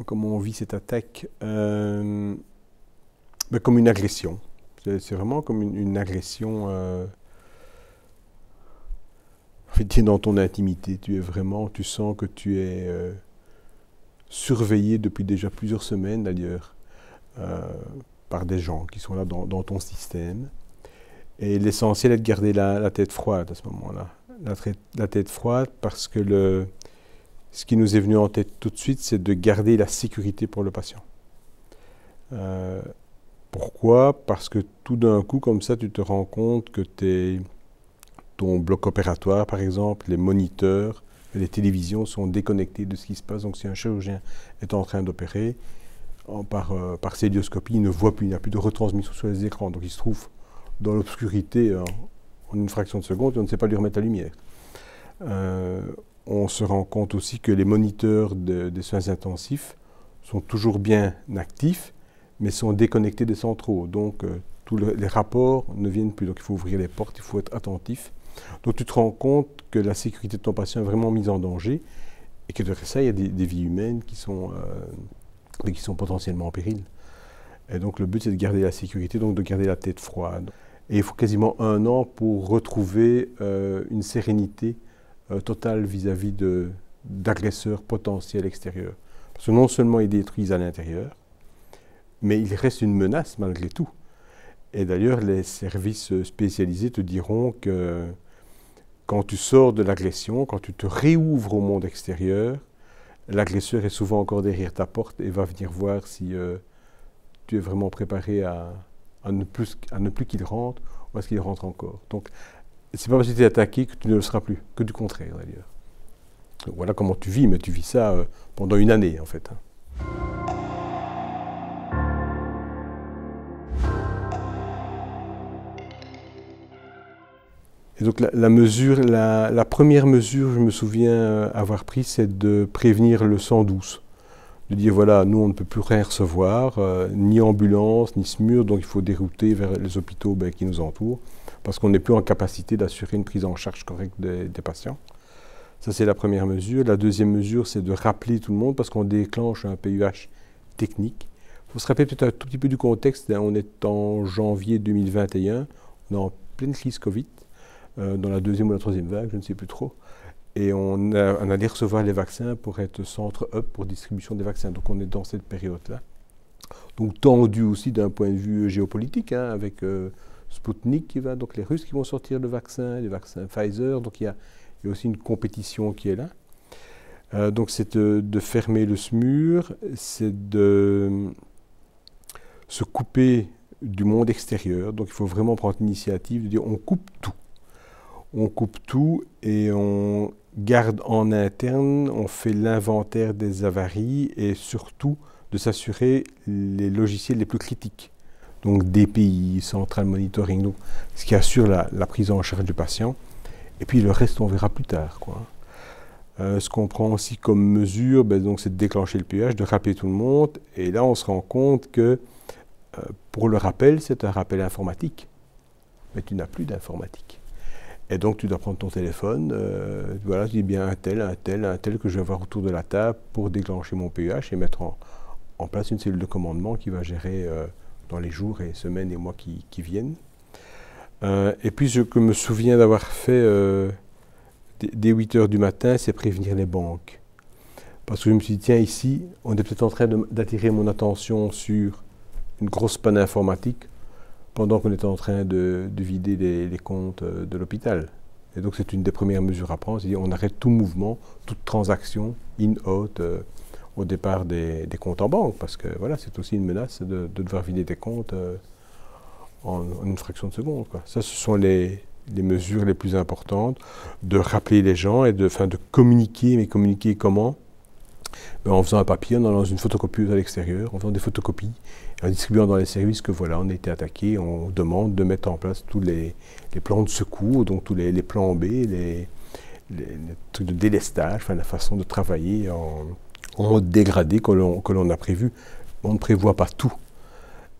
comment on vit cette attaque? Comme une agression. C'est vraiment comme une agression. En fait, tu es dans ton intimité. Tu sens que tu es surveillé depuis déjà plusieurs semaines d'ailleurs euh, par des gens qui sont là dans ton système. Et l'essentiel est de garder la tête froide à ce moment-là. La tête froide parce que ce qui nous est venu en tête tout de suite, c'est de garder la sécurité pour le patient. Pourquoi? Parce que tout d'un coup, comme ça, tu te rends compte que ton bloc opératoire, par exemple, les moniteurs, les télévisions sont déconnectés de ce qui se passe. Donc si un chirurgien est en train d'opérer, par célioscopie, il ne voit plus, il n'y a plus de retransmission sur les écrans. Donc il se trouve dans l'obscurité en une fraction de seconde et on ne sait pas lui remettre la lumière. On se rend compte aussi que les moniteurs des soins intensifs sont toujours bien actifs, mais sont déconnectés des centraux. Donc tous les rapports ne viennent plus. Donc il faut ouvrir les portes, il faut être attentif. Donc tu te rends compte que la sécurité de ton patient est vraiment mise en danger et que derrière ça, il y a des vies humaines qui sont potentiellement en péril. Et donc le but, c'est de garder la sécurité, donc de garder la tête froide. Et il faut quasiment 1 an pour retrouver une sérénité totale vis-à-vis d'agresseurs potentiels extérieurs. Parce que non seulement ils détruisent à l'intérieur, mais ils restent une menace malgré tout. Et d'ailleurs, les services spécialisés te diront que quand tu sors de l'agression, quand tu te réouvres au monde extérieur, l'agresseur est souvent encore derrière ta porte et va venir voir si tu es vraiment préparé à ne plus qu'il rentre ou est-ce qu'il rentre encore. Donc, c'est pas parce que tu es attaqué que tu ne le seras plus, que du contraire d'ailleurs. Voilà comment tu vis, mais tu vis ça pendant 1 année en fait. Et donc la première mesure, je me souviens avoir prise, c'est de prévenir le 112. De dire voilà, nous on ne peut plus rien recevoir, ni ambulance, ni SMUR, donc il faut dérouter vers les hôpitaux qui nous entourent, parce qu'on n'est plus en capacité d'assurer une prise en charge correcte des patients. Ça c'est la première mesure. La deuxième mesure, c'est de rappeler tout le monde, parce qu'on déclenche un PUH technique. Il faut se rappeler peut-être un tout petit peu du contexte, hein. On est en janvier 2021, on est en pleine crise Covid, dans la 2e ou la 3e vague, je ne sais plus trop. Et on allait recevoir les vaccins pour être centre hub pour distribution des vaccins. Donc on est dans cette période-là. Donc tendu aussi d'un point de vue géopolitique, hein, avec Sputnik qui va, donc les Russes qui vont sortir le vaccin, les vaccins Pfizer. Donc il y a aussi une compétition qui est là. Donc c'est de fermer le SMUR, c'est de se couper du monde extérieur. Donc il faut vraiment prendre l'initiative de dire on coupe tout. On coupe tout et on garde en interne, on fait l'inventaire des avaries et surtout de s'assurer les logiciels les plus critiques. Donc DPI, Central Monitoring, donc, ce qui assure la prise en charge du patient. Et puis le reste, on verra plus tard, quoi. Ce qu'on prend aussi comme mesure, c'est de déclencher le PUH, de rappeler tout le monde. Et là, on se rend compte que pour le rappel, c'est un rappel informatique. Mais tu n'as plus d'informatique. Et donc, tu dois prendre ton téléphone, voilà, tu dis bien un tel que je vais avoir autour de la table pour déclencher mon PUH et mettre en place une cellule de commandement qui va gérer dans les jours et semaines et mois qui viennent. Et puis, je me souviens d'avoir fait, dès 8 heures du matin, c'est prévenir les banques. Parce que je me suis dit, tiens, ici, on est peut-être en train d'attirer mon attention sur une grosse panne informatique, pendant qu'on était en train de vider les comptes de l'hôpital. Et donc c'est une des premières mesures à prendre, c'est-à-dire on arrête tout mouvement, toute transaction, in-out, au départ des comptes en banque, parce que voilà, c'est aussi une menace de devoir vider des comptes en une fraction de seconde, quoi. Ça, ce sont les mesures les plus importantes, de rappeler les gens et de communiquer, mais communiquer comment? En faisant un papier, en allant dans une photocopieuse à l'extérieur, en faisant des photocopies, en distribuant dans les services que voilà, on a été attaqué, on demande de mettre en place tous les plans de secours, donc tous les plans B, les trucs de délestage, la façon de travailler en mode dégradé que l'on a prévu. On ne prévoit pas tout.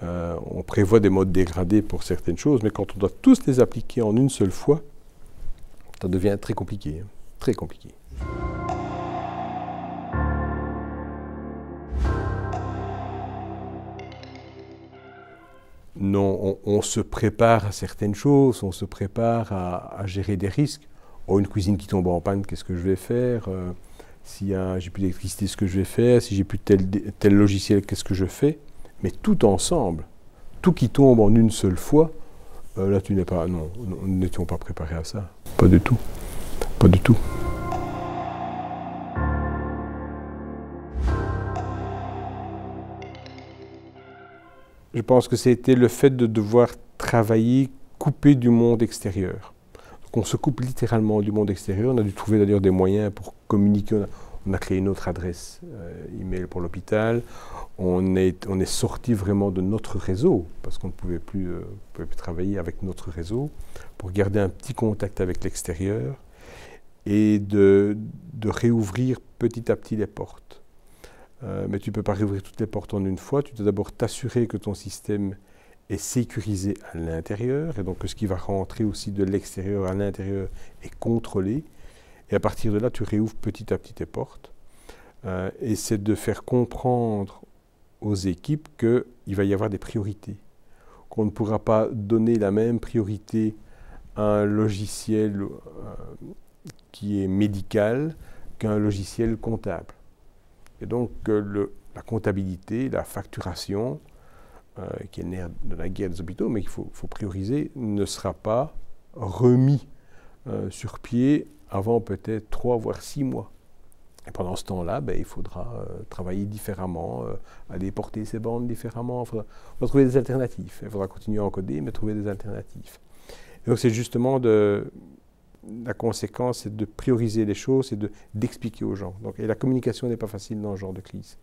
On prévoit des modes dégradés pour certaines choses, mais quand on doit tous les appliquer en une seule fois, ça devient très compliqué, hein, très compliqué. Non, on se prépare à certaines choses, on se prépare à gérer des risques. Oh, une cuisine qui tombe en panne, qu'est-ce que je vais faire? Si j'ai plus d'électricité, ce que je vais faire? Si j'ai plus tel logiciel, qu'est-ce que je fais? Mais tout ensemble, tout qui tombe en une seule fois, là tu n'es pas... Non, nous n'étions pas préparés à ça. Pas du tout. Pas du tout. Je pense que c'était le fait de devoir travailler coupé du monde extérieur. Donc on se coupe littéralement du monde extérieur. On a dû trouver d'ailleurs des moyens pour communiquer. On a créé une autre adresse email pour l'hôpital. On est sorti vraiment de notre réseau parce qu'on ne pouvait plus travailler avec notre réseau pour garder un petit contact avec l'extérieur et de réouvrir petit à petit les portes. Mais tu ne peux pas réouvrir toutes les portes en une fois. Tu dois d'abord t'assurer que ton système est sécurisé à l'intérieur et donc que ce qui va rentrer aussi de l'extérieur à l'intérieur est contrôlé. Et à partir de là, tu réouvres petit à petit tes portes. Et c'est de faire comprendre aux équipes qu'il va y avoir des priorités. Qu'on ne pourra pas donner la même priorité à un logiciel qui est médical qu'à un logiciel comptable. Et donc, la comptabilité, la facturation, qui est le nerf de la guerre des hôpitaux, mais qu'il faut prioriser, ne sera pas remis sur pied avant peut-être 3 voire 6 mois. Et pendant ce temps-là, il faudra travailler différemment, aller porter ces bandes différemment. Il faudra trouver des alternatives. Il faudra continuer à encoder, mais trouver des alternatives. Et donc, c'est justement la conséquence, c'est de prioriser les choses et d'expliquer aux gens. Donc, et la communication n'est pas facile dans ce genre de crise.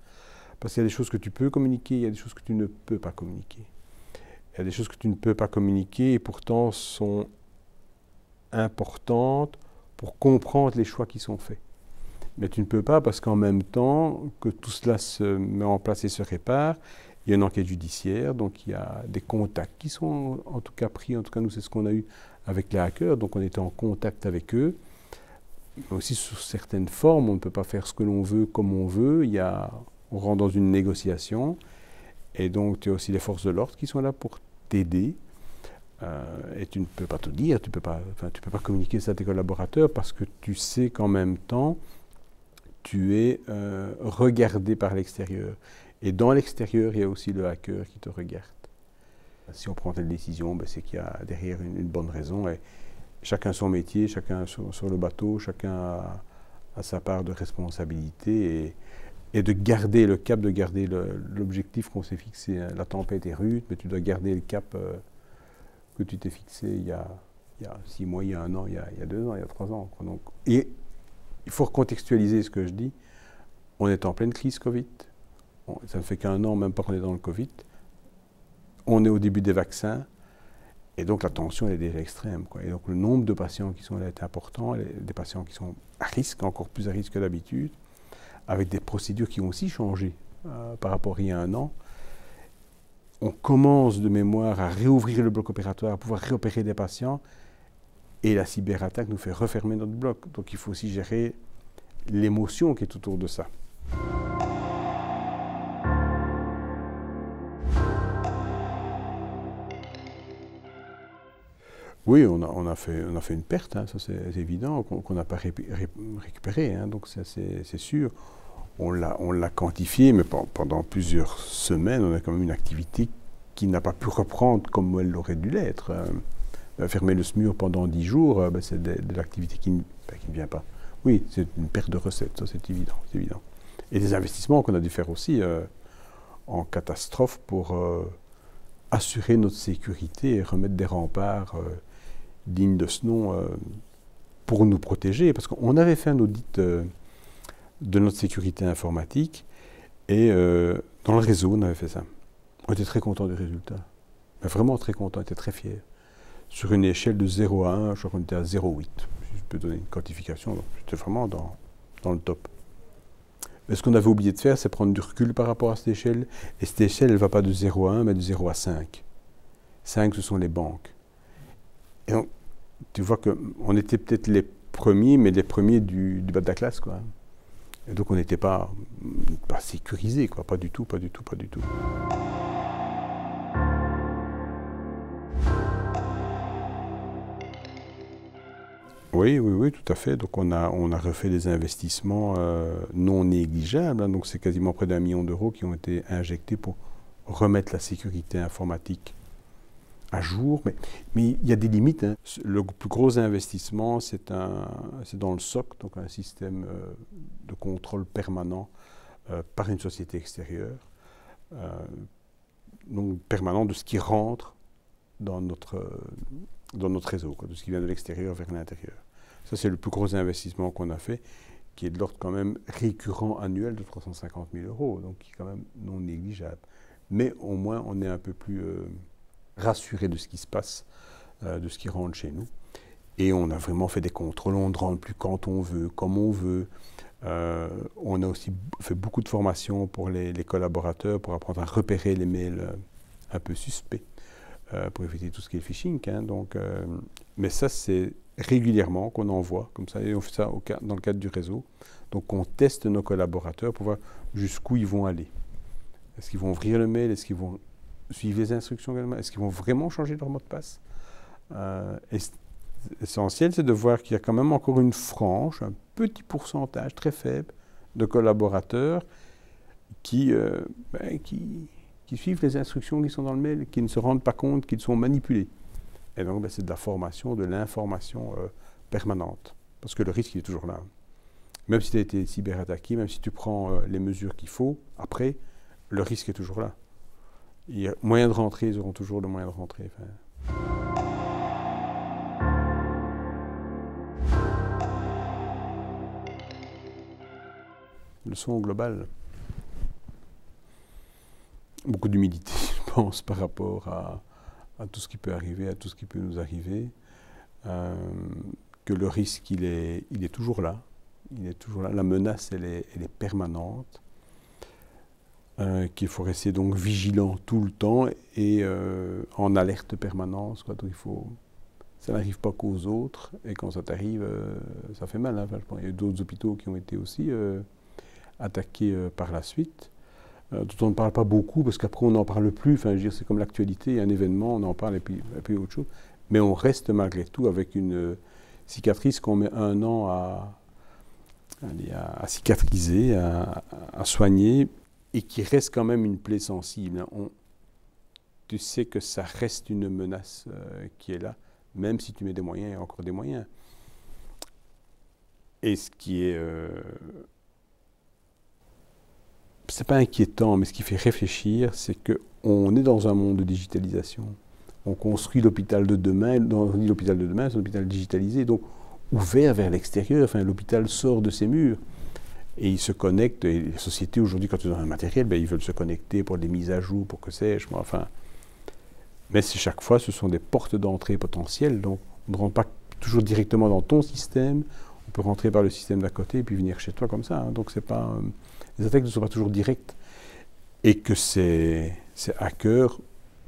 Parce qu'il y a des choses que tu peux communiquer, il y a des choses que tu ne peux pas communiquer. Il y a des choses que tu ne peux pas communiquer et pourtant sont importantes pour comprendre les choix qui sont faits. Mais tu ne peux pas parce qu'en même temps que tout cela se met en place et se répare, il y a une enquête judiciaire, donc il y a des contacts qui sont en tout cas pris, en tout cas nous c'est ce qu'on a eu avec les hackers, donc on était en contact avec eux. Mais aussi sur certaines formes, on ne peut pas faire ce que l'on veut comme on veut, on rentre dans une négociation, et donc tu as aussi les forces de l'ordre qui sont là pour t'aider, et tu ne peux pas te dire, tu peux pas communiquer ça à tes collaborateurs parce que tu sais qu'en même temps, tu es regardé par l'extérieur. Et dans l'extérieur, il y a aussi le hacker qui te regarde. Si on prend telle décision, c'est qu'il y a derrière une bonne raison. Et chacun son métier, chacun sur le bateau, chacun a sa part de responsabilité. Et de garder le cap, de garder l'objectif qu'on s'est fixé. La tempête est rude, mais tu dois garder le cap que tu t'es fixé il y a 6 mois, il y a 1 an, il y a 2 ans, il y a 3 ans. Donc, et il faut recontextualiser ce que je dis. On est en pleine crise Covid. Ça ne fait qu'1 an, même pas qu'on est dans le Covid. On est au début des vaccins. Et donc la tension est déjà extrême, quoi. Et donc le nombre de patients qui sont là est important. Des patients qui sont à risque, encore plus à risque que d'habitude, avec des procédures qui ont aussi changé par rapport à il y a 1 an. On commence de mémoire à réouvrir le bloc opératoire, à pouvoir réopérer des patients. Et la cyberattaque nous fait refermer notre bloc. Donc il faut aussi gérer l'émotion qui est autour de ça. Oui, on a fait une perte, hein, ça c'est évident, qu'on n'a pas récupéré, hein, donc c'est sûr. On l'a quantifié, mais pendant plusieurs semaines, on a quand même une activité qui n'a pas pu reprendre comme elle aurait dû l'être. Fermer le SMUR pendant 10 jours, c'est de l'activité qui ne vient pas. Oui, c'est une perte de recettes, ça c'est évident, Et des investissements qu'on a dû faire aussi en catastrophe pour assurer notre sécurité et remettre des remparts dignes de ce nom pour nous protéger. Parce qu'on avait fait un audit de notre sécurité informatique et dans le réseau, on avait fait ça. On était très contents du résultat. Mais vraiment très contents, on était très fiers. Sur une échelle de 0 à 1, je crois qu'on était à 0,8. Je peux donner une quantification, donc j'étais vraiment dans le top. Mais ce qu'on avait oublié de faire, c'est prendre du recul par rapport à cette échelle. Et cette échelle, elle ne va pas de 0 à 1, mais de 0 à 5. 5, ce sont les banques. Et donc, tu vois qu'on était peut-être les premiers, mais les premiers du bas de la classe, quoi. Et donc, on n'était pas sécurisés, quoi. Pas du tout. Oui, oui, oui, tout à fait. Donc on a refait des investissements non négligeables, hein. Donc c'est quasiment près d'1 million d'euros qui ont été injectés pour remettre la sécurité informatique à jour. Mais il y a des limites, hein. Le plus gros investissement, c'est dans le SOC, donc un système de contrôle permanent par une société extérieure, euh, donc permanent de ce qui rentre dans notre réseau, quoi, de ce qui vient de l'extérieur vers l'intérieur. Ça, c'est le plus gros investissement qu'on a fait, qui est de l'ordre quand même récurrent annuel de 350 000 euros, donc qui est quand même non négligeable. Mais au moins, on est un peu plus rassuré de ce qui se passe, de ce qui rentre chez nous. Et on a vraiment fait des contrôles, on ne rentre plus quand on veut, comme on veut. On a aussi fait beaucoup de formations pour les collaborateurs, pour apprendre à repérer les mails un peu suspects, pour éviter tout ce qui est phishing, hein. Donc, mais ça, c'est régulièrement qu'on envoie, comme ça, et on fait ça dans le cadre du réseau. Donc on teste nos collaborateurs pour voir jusqu'où ils vont aller. Est-ce qu'ils vont ouvrir le mail? Est-ce qu'ils vont suivre les instructions également? Est-ce qu'ils vont vraiment changer leur mot de passe? Essentiel, c'est de voir qu'il y a quand même encore une frange, un petit pourcentage très faible de collaborateurs qui suivent les instructions qui sont dans le mail, qui ne se rendent pas compte qu'ils sont manipulés. Et donc, c'est de la formation, de l'information permanente. Parce que le risque, il est toujours là. Même si tu as été cyberattaqué, même si tu prends les mesures qu'il faut, après, le risque est toujours là. Il y a moyen de rentrer, ils auront toujours le moyen de rentrer. Enfin. Leçon globale. Beaucoup d'humilité, je pense, par rapport à tout ce qui peut arriver, à tout ce qui peut nous arriver. Que le risque, il est toujours là. Il est toujours là. La menace, elle est permanente. Qu'il faut rester donc vigilant tout le temps et en alerte permanente. Donc ça n'arrive pas qu'aux autres. Et quand ça t'arrive, ça fait mal, hein. Enfin, il y a d'autres hôpitaux qui ont été aussi attaqués par la suite. Dont on ne parle pas beaucoup, parce qu'après on n'en parle plus. Enfin, je veux dire, c'est comme l'actualité, il y a un événement, on en parle et puis autre chose. Mais on reste malgré tout avec une cicatrice qu'on met 1 an à cicatriser, à soigner, et qui reste quand même une plaie sensible. Tu sais que ça reste une menace qui est là, même si tu mets des moyens et encore des moyens. Et ce qui est... c'est pas inquiétant, mais ce qui fait réfléchir, c'est qu'on est dans un monde de digitalisation. On construit l'hôpital de demain, l'hôpital de demain, c'est un hôpital digitalisé, donc ouvert vers l'extérieur. Enfin, l'hôpital sort de ses murs et il se connecte. Et les sociétés aujourd'hui, quand ils ont un matériel, ben, ils veulent se connecter pour des mises à jour, pour que sais-je. Enfin, mais chaque fois, ce sont des portes d'entrée potentielles. Donc, on ne rentre pas toujours directement dans ton système. On peut rentrer par le système d'à côté et puis venir chez toi comme ça, hein. Donc, c'est pas... les attaques ne sont pas toujours directes. Et que ces hackers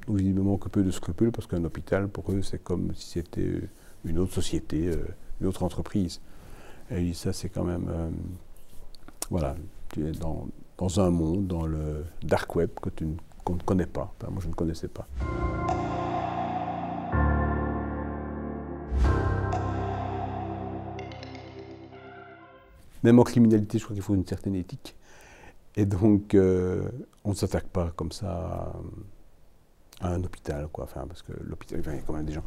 n'ont visiblement que peu de scrupules, parce qu'un hôpital, pour eux, c'est comme si c'était une autre société, une autre entreprise. Et ça, c'est quand même... voilà, tu es dans un monde, dans le dark web, qu'on ne connaît pas. Enfin, moi, je ne connaissais pas. Même en criminalité, je crois qu'il faut une certaine éthique. Et donc, on ne s'attaque pas comme ça à un hôpital, quoi. Enfin, parce que l'hôpital, il y a quand même des gens...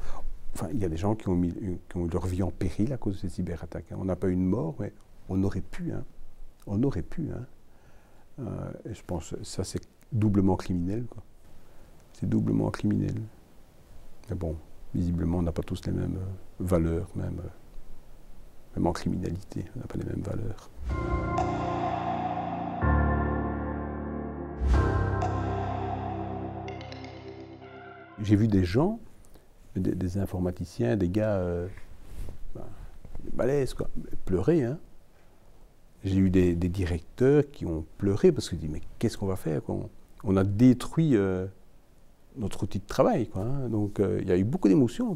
Enfin, il y a des gens qui ont eu leur vie en péril à cause de ces cyberattaques, hein. On n'a pas eu de mort, mais on aurait pu, hein. On aurait pu, hein. Et je pense que ça, c'est doublement criminel, quoi. C'est doublement criminel. Mais bon, visiblement, on n'a pas tous les mêmes valeurs, même en criminalité, on n'a pas les mêmes valeurs. J'ai vu des gens, des informaticiens, des gars balèzes, quoi, pleurer, hein. J'ai eu des directeurs qui ont pleuré parce qu'ils disent mais qu'est-ce qu'on va faire, quoi? On a détruit notre outil de travail, quoi, hein. Donc il y a eu beaucoup d'émotions.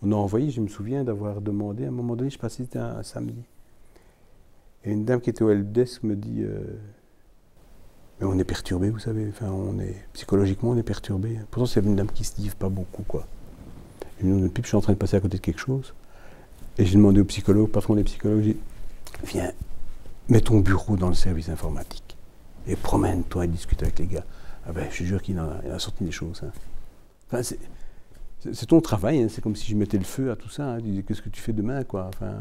On a envoyé, je me souviens d'avoir demandé, à un moment donné, je passais, c'était un samedi. Et une dame qui était au helpdesk me dit mais on est perturbé, vous savez, enfin, psychologiquement on est perturbé. Pourtant c'est une dame qui se livre pas beaucoup, quoi. Et nous, depuis, je suis en train de passer à côté de quelque chose. Et j'ai demandé au psychologue, patron des psychologues, j'ai dit, viens, mets ton bureau dans le service informatique et promène-toi et discute avec les gars. Ah ben, je te jure qu'il en a sorti des choses. Hein. Enfin, c'est ton travail, hein. C'est comme si je mettais le feu à tout ça. Hein. Tu dis, qu'est-ce que tu fais demain, quoi. Enfin,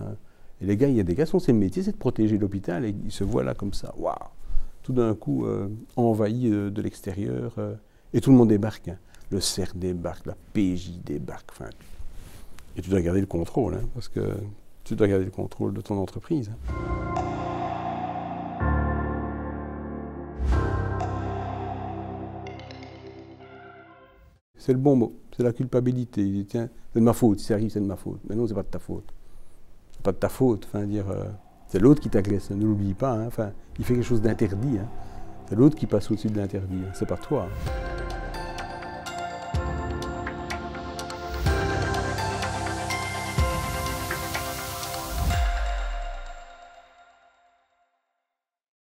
et les gars, il y a des gars, c'est le métier, c'est de protéger l'hôpital et ils se voient là comme ça. Waouh! Tout d'un coup, envahi de l'extérieur. Et tout le monde débarque. Hein. Le CERF débarque, la PJ débarque. Enfin, et tu dois garder le contrôle, hein, parce que tu dois garder le contrôle de ton entreprise. Hein. C'est le bon mot, c'est la culpabilité. Il dit, tiens, c'est de ma faute, si ça arrive, c'est de ma faute. Mais non, c'est pas de ta faute. C'est pas de ta faute. Enfin, dire, c'est l'autre qui t'agresse, ne l'oublie pas. Hein. Enfin, il fait quelque chose d'interdit. Hein. C'est l'autre qui passe au-dessus de l'interdit. Hein. C'est pas toi. Hein.